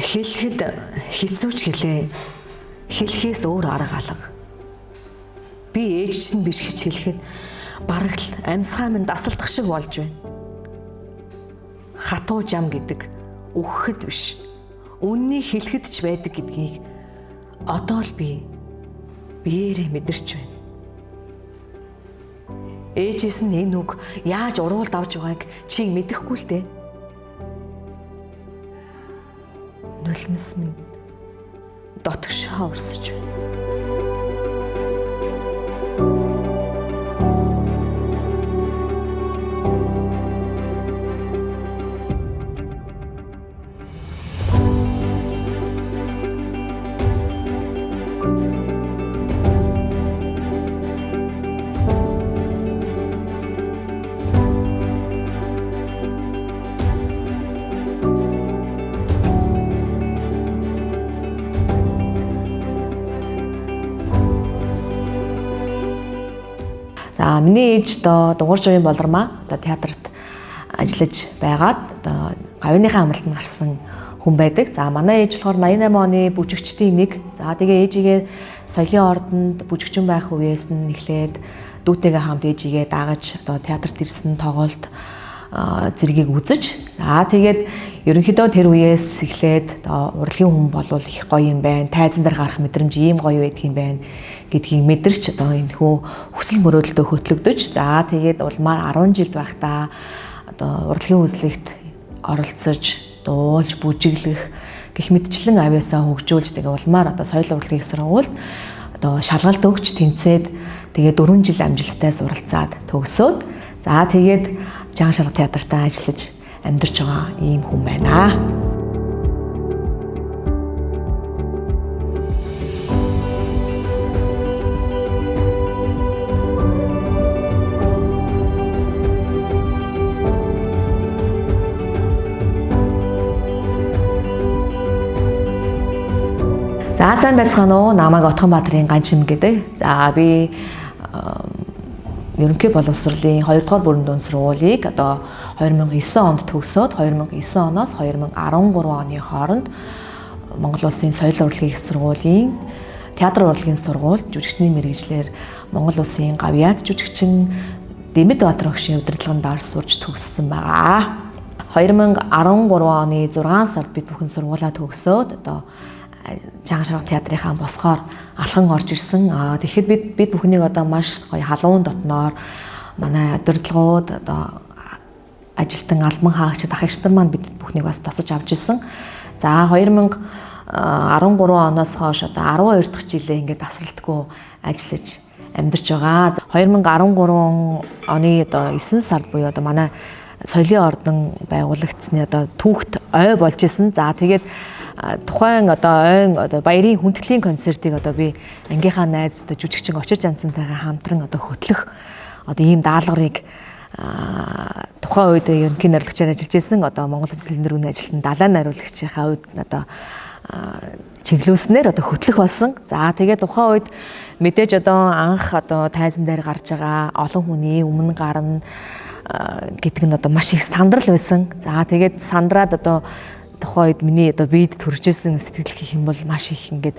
Хэлэхэд хэцүүч гэлээ. Хэлэхээс өөр арга алга. Би ээж чинь биш гэж хэлэхэд бараг л амьсгаа минь дасалдах шиг болж байна. Хатуу жам гэдэг үхэхэд биш. Үннийг хэлэхэд ч байдаг гэдгийг одоо л би биеэрээ мэдэрч байна. Ээжээс нь энэ үг яаж уруулд авч байгааг чи мэдэхгүй л дээ. Нулимс минь дотгошоо урсаж байна. За миний ээж дугуйр журийн болормаа театрт ажиллаж байгаад гавьяаныхаа амралтанд гарсан хүн байдаг. За манай ээж болохоор 88 оны бүжигчдийн нэг. За тэгээ ээжигээ соёлын ордонд бүжигчин байх үеэс нь эхлээд дүүтэйгээ хамт ээжигээ дагаж театрт ирсэн тоглолт зэргийг үзэж. За тэгээд ерөнхийдөө тэр үеэс эхлээд урлагийн хүн болвол их гоё юм байна. Тайзан дээр гарах мэдрэмж ийм гоё байдаг юм байна гэдгийг мэдэрч энэ хөө хүсэл мөрөөдөлтөд хөтлөгдөж. За тэгээд улмаар 10 жил байхдаа урлагийн үзлэгт оролцож, дуулж, бүжиглэх гэх мэтчлэн авьяасаа хөгжүүлж тэгээ улмаар соёл урлагийн сургуульд шалгалт өгч тэнцээд тэгээ 4 жил амжилттай суралцаад төгсөөд за тэгээд Жан шарга театртаа ажиллаж амьдарч байгаа ийм хүн байна. За сайн байцгаана уу? Намайг Отгонбаатарын Ганчим гэдэг. За би ерөнхий боловсролын 2 дугаар бүрэн дунд сургуулийг 2009 онд төгсөөд 2009 оноос 2013 оны хооронд Монгол Улсын соёл урлагийн их сургуулийн театр урлагийн сургуульд жүжигчний мэргэжлэр Монгол Улсын гавьяат жүжигчин Дэмэд Баатар багшийн удирдлаганд орж сурч төгссөн байгаа. 2013 оны 6 сард бид бүхэн сургуулаа төгсөөд Жан шарга театрынхаа босгоор алхан орж ирсэн. Тэгэхэд бид бүхнийг маш гоё халуун дотноор манай удирдлагууд ажилтан албан хаагчид ахигч нар маань бид бүхнийг бас тасаж авч ирсэн. За 2013 оноос хойш 12 дахь жилээ ингээд тасралтгүй ажиллаж амьдарч байгаа. 2013 оны 9 сард буюу манай соёлын ордон байгуулагдсны түүхт ой болж исэн. За тэгээд тухайн ойн баярын хүндэтгэлийн концертыг би ангийнхаа найзтай жүжигчин Очир Жансантайгаа хамтран хөтлөх ийм даалгаврыг тухайн үед ерөнхий найруулагчаар ажиллаж байсан Монгол Улсын нэрүүний ажилтан далайн найруулагчийнхаа үед чиглүүлснээр хөтлөх болсон. За тэгээд тухайн үед мэдээж анх тайзан дээр гарч байгаа олон хүний өмнө гарна гэдэг нь маш их сандрал байсан. За тэгээд сандраад тухайн үед миний биед төржсэн сэтгэл гэх юм бол маш их ингээд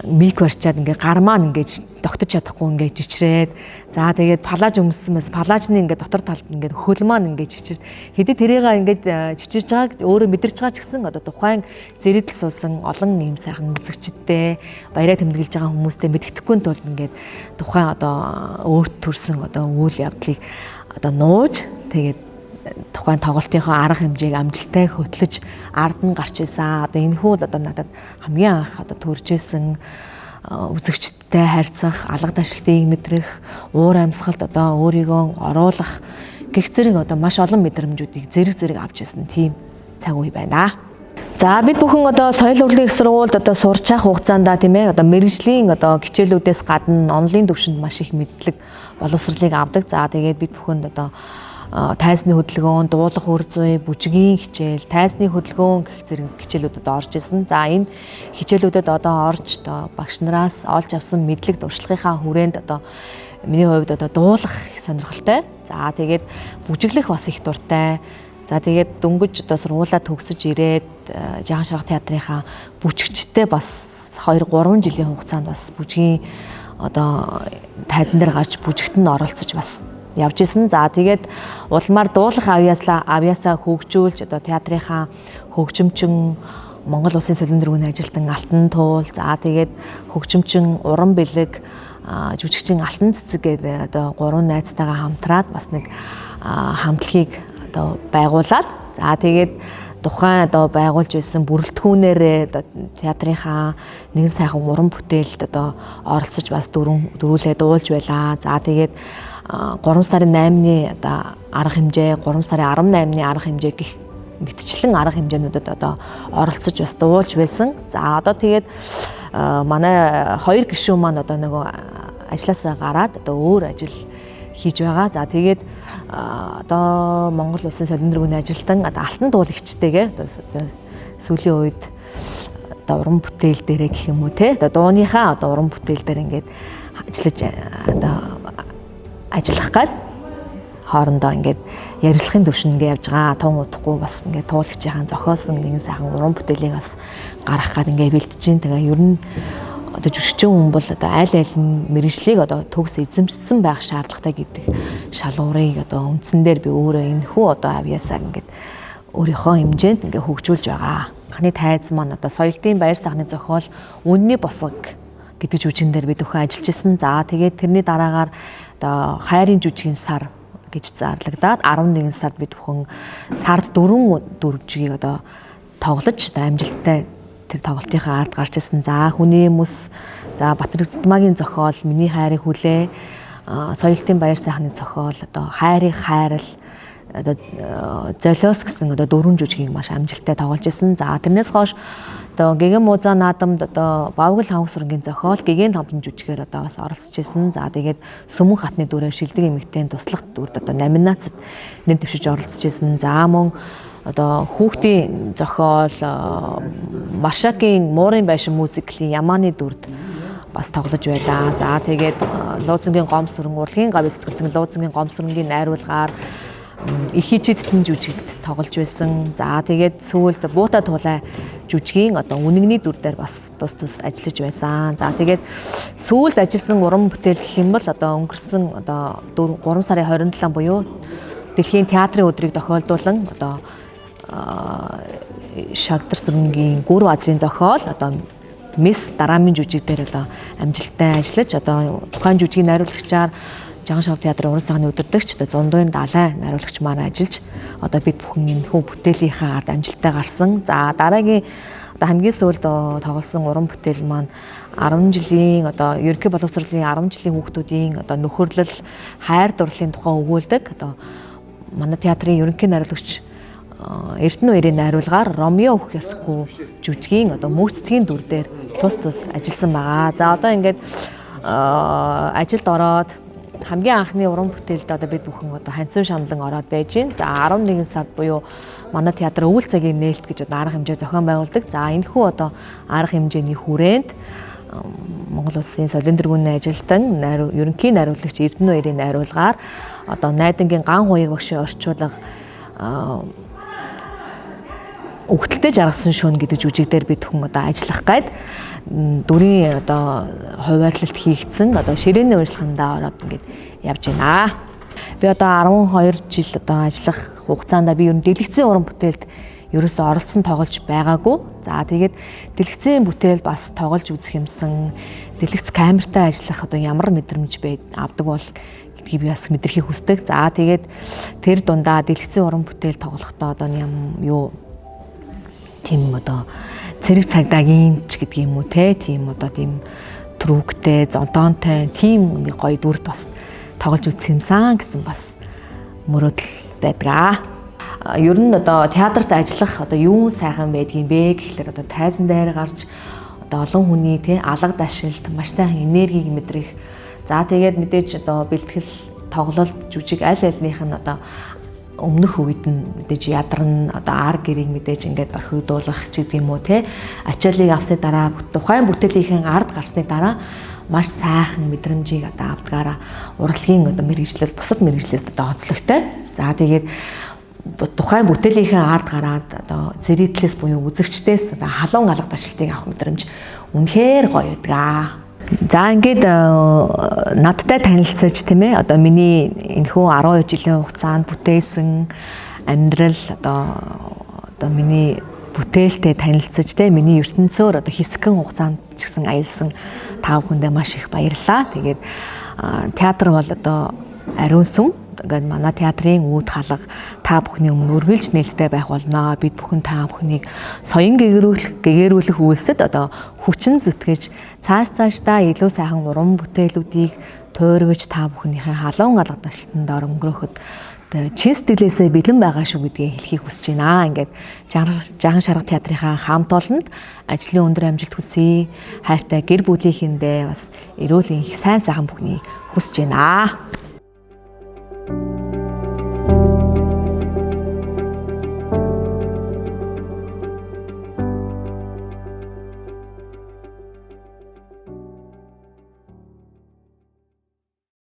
мик барьчаад ингээд гар маань ингээд тогтож чадахгүй ингээд жичрээд за тэгээд палаж өмссөн палажны ингээд дотор талд ингээд хөл маань ингээд жичрээд хэдий тэрийгээ ингээд жичирж байгааг өөрөө мэдэрч байгаа ч гэсэн тухайн зэрэгдэл суусан олон ийм сайхан үзэгчдтэй баяраа тэмдэглэж байгаа хүмүүстэй мэддэхгүй тулд ингээд тухайн өөрт төрсэн үйл явдлыг нууж тэгээд тухайн тоглолтынхоо арга хэмжээг амжилттай хөтлөж ард нь гарч ирсэн. Энэ хүү надад хамгийн анх төрж ирсэн үзэгчдтэй харьцах, алга ташлтыг мэдрэх, уур амьсгалд өөрийгөө оруулах гэх зэрэг маш олон мэдрэмжүүдийг зэрэг авч ирсэн тийм цаг үе байна. За бид бүхэн соёл урлагийн сургуульд сурч явах хугацаанд тийм ээ мэргэжлийн хичээлүүдээс гадна онлайн төвшөнд маш их мэдлэг боловсролыг авдаг. За тэгээд бид бүхэнд тайзны хөдөлгөөн, дуулах үр зүй, бүжгийн хичээл, тайзны хөдөлгөөн гэх зэрэг хичээлүүдэд орж исэн. За энэ хичээлүүдэд орж багш нараас олж авсан мэдлэг дуршлагынхаа хүрээнд миний хувьд дуулах их сонирхолтой. За тэгээд бүжиглэх бас их дуртай. За тэгээд дөнгөж одоо сургуулаа төгсөж ирээд Жаахан шарга театрынхаа бүжигчтэй бас 2-3 жилийн хугацаанд бас бүжгийн одоо тайзан дээр гарч бүжигт нь оролцож бас явж исэн. За тэгээд улмаар дуулах авьяасаа хөгжүүлж одоо театрынхаа хөгжимчин Монгол Улсын соёлын дөрвийн ажилтан Алтан Туул, за тэгээд хөгжимчин Уран Бэлэг, жүжигчин Алтан Цэцэг гэдэг одоо 3 найзтайгаа хамтраад бас нэг хамтлагийг одоо байгуулад, за тэгээд тухайн одоо байгуулж байсан бүрэлдэхүүнээрээ одоо театрынхаа нэгэн сайхан уран бүтээлд одоо оролцож бас дөрүүлээ дуулж байлаа. За тэгээд 3 сарын 8-ны одоо арга хэмжээ, 3 сарын 18-ны арга хэмжээ гэх мэтчлэн арга хэмжээнүүдэд одоо оролцож бас дуулж байсан. За одоо тэгээд манай 2 гишүүн маань одоо нөгөө ажлаасаа гараад одоо өөр ажил хийж байгаа. За тэгээд одоо Монгол Улсын соёлын дөрвийн ажилтан одоо Алтан Туулагчтэйгээ одоо сүүлийн үед одоо уран бүтээл дээрээ гэх юм уу те одоо дууныхаа одоо уран бүтээл дээр ингээд ажиллаж одоо ажиллах гээд хоорондоо ингээд ярилцлагын төвшин ингээд явж байгаа. Тун удахгүй бас ингээд туулагчийн зохиосон нэгэн сайхан уран бүтээлийг бас гаргах гээд ингээд бэлдэж байна. Тэгээ ер нь одоо жүжигчин хүн бол одоо аль нь мэрэгжлийг одоо төгс эзэмшсэн байх шаардлагатай гэдэг шалгуурыг одоо үндсэн дээр би өөрөө энэ хүү одоо авьяасаа ингээд өөрийнхөө хэмжээнд ингээд хөгжүүлж байгаа. Анхны тайз маань одоо соёлтын баяр сайхны зохиол Үнний босгог гэдэг жүжигэн дээр би төхөн ажиллаж исэн. За тэгээд тэрний дараагаар одоо хайрын жүжигийн сар гэж зарлагдаад 11 сард би төхөн сард 4 жүжигийг одоо тоглож одоо амжилттай тэр тоглолтынхаа ард гарч ирсэн. За хүний мөс, за Батэр Зүдмагийн зохиол Миний хайрыг хүлээ, соёлтын баяр сайхны зохиол одоо хайрыг хайрал одоо золиос гэсэн одоо 4 жүжигийг маш амжилттай тоглож ирсэн. За тэрнээс хойш одоо Гэгэн Муза наадамд одоо Бавгал ханх сүрэнгийн зохиол Гэгэн томлон жүжигээр одоо бас оролцож ирсэн. За тэгээд Сүмэн хатны дүрээр Шилдэг эмэгтэйн туслах дүрд одоо номинацид нэр дэвшиж оролцож ирсэн. За мөн одоо хүүхдийн зохиол Маршакийн Муурын байшин мюзиклийн Ямааны дүрд бас тоглож байлаа. За тэгээд Луузангийн гом сүрэн урлагийн гавь сэтгэлтэн Луузангийн гом сүрэнгийн найруулгаар их хижидтэн жүжигт тоглож байсан. За тэгээд сүүлд Буута тулай жүжигийн одоо үнэгний дүр дээр бас тус ажиллаж байсан. За тэгээд сүүлд ажилласан уран бүтээл гэх юм бол одоо өнгөрсөн одоо 3 сарын 27 буюу Дэлхийн театрын өдрийг тохиолдуулан одоо Шагдар сүрэнгийн Гүр бадрын зохиол одоо Мис дараамын жүжиг дээр одоо амжилттай ажиллаж одоо тухайн жүжигийн найруулагчаар Жаахан шарга театрын уран сайхны өдөртөгч одоо Зундуйн Далай найруулагч маань ажиллаж одоо бид бүхэн энэ хүү бүтээлийнхаа ард амжилттай гарсан. За дараагийн одоо хамгийн сүүлд тоглосон уран бүтээл маань 10 жилийн одоо ерөнхий боловсролын 10 жилийн хүүхдүүдийн одоо нөхөрлөл хайр дурлалын тухай өгүүлдэг одоо манай театрын ерөнхий найруулагч Эрдэнэ Үерийн найруулгаар Ромео өх ёсгүй жүжигийн одоо мөнхцгийн дүр дээр тус ажилласан байгаа. За одоо ингээд ажилд ороод хамгийн анхны уран бүтээлд одоо бид бүхэн одоо ханцун шамлан ороод байж гин. За 11 сард буюу манай театр өвөл цагийн нээлт гэж одоо арга хэмжээ зохион байгуулдаг. За энэхүү одоо арга хэмжээний хүрээнд Монгол Улсын соёлын дөрвийн ажилтан ерөнхий найруулагч Эрдэнэ Үерийн найруулгаар одоо найдангийн ган хуйг багшийн орчуулга Өгтөлтэй жаргасан шөнө гэдэг жүжиг дээр бид хүн одоо ажиллах гээд дүрийн одоо хуваарлалт хийгдсэн одоо ширээний урьдчилгаандаа ороод ингээд явж байна. Би одоо 12 жил одоо ажиллах хугацаанд би ер нь дэлгэцийн уран бүтээлд ерөөсөө оролцсон тоглож байгаагүй. За тэгээд дэлгэцийн бүтээл бас тоглож үзэх юмсан дэлгэц камертай ажиллах одоо ямар мэдрэмж авдаг бол гэдгийг би бас мэдрэхийг хүсдэг. За тэгээд тэр дундаа дэлгэцийн уран бүтээл тоглохдоо одоо юу тийм одоо цэрэг цагдаагийн ч гэдэг юм уу те тийм одоо тийм трүүктэй зонтоонтой тийм нэг гоё дүрд бас тоглож үзэх юмсан гэсэн бас мөрөөдөл байдаг. Ер нь одоо театрт ажиллах одоо юу сайхан байдгийн бэ гэхлээр одоо тайзан дээр гарч одоо олон хүний те алга дашилт маш сайхан энергийг мэдрэх. За тэгээд мэдээж одоо бэлтгэл тоглолт жүжиг аль альнийх нь одоо өмнөх үед нь мэдээж ядарна одоо ар гэрийг мэдээж ингээд орхигдуулах ч гэдэг юм уу те ачааллыг авсны дараа тухайн бүтээлийнхэн ард гарсны дараа маш сайхан мэдрэмжийг одоо авдгаараа урлагийн одоо мэргэжлэл бусад мэргэжлээс одоо онцлогтой. За тэгээд тухайн бүтээлийнхээ ард гараад одоо зэрэгдлээс буюу үзэгчдээс одоо халуун алга ташлтыг авах мэдрэмж үнэхээр гоё байдаг. За ингээд надтай танилцаж тийм ээ одоо миний энэхүү 12 жилийн хугацаанд бүтээсэн амьдрал одоо миний бүтээлтэй танилцаж тийм миний ертөнцөөр одоо хэсэгэн хугацаанд ч гэсэн аялсан та бүхэндээ маш их баярлалаа. Тэгээд театр бол одоо ариун сүм. Ингээд манай театрын үүд халга та бүхний өмнө үргэлж нээлттэй байх болно. Бид бүхэн та бүхнийг соён гэгэрүүлэх үйлсэд одоо хүчин зүтгэж цаашдаа илүү сайхан уран бүтээлүүдийг туурвж та бүхнийхээ халуун алга ташлтанд өнгөрөхөд чин сэтгэлээсээ бэлэн байгаа шүү гэдгийг хэлхийг хүсэж байна. Ингээд Жахан Шарга театрынхаа хамт олонд ажлын өндөр амжилт хүсье. Хайртай гэр бүлийнхэндээ бас эрүүл их сайн сайхан бүхнийг хүсэж байна.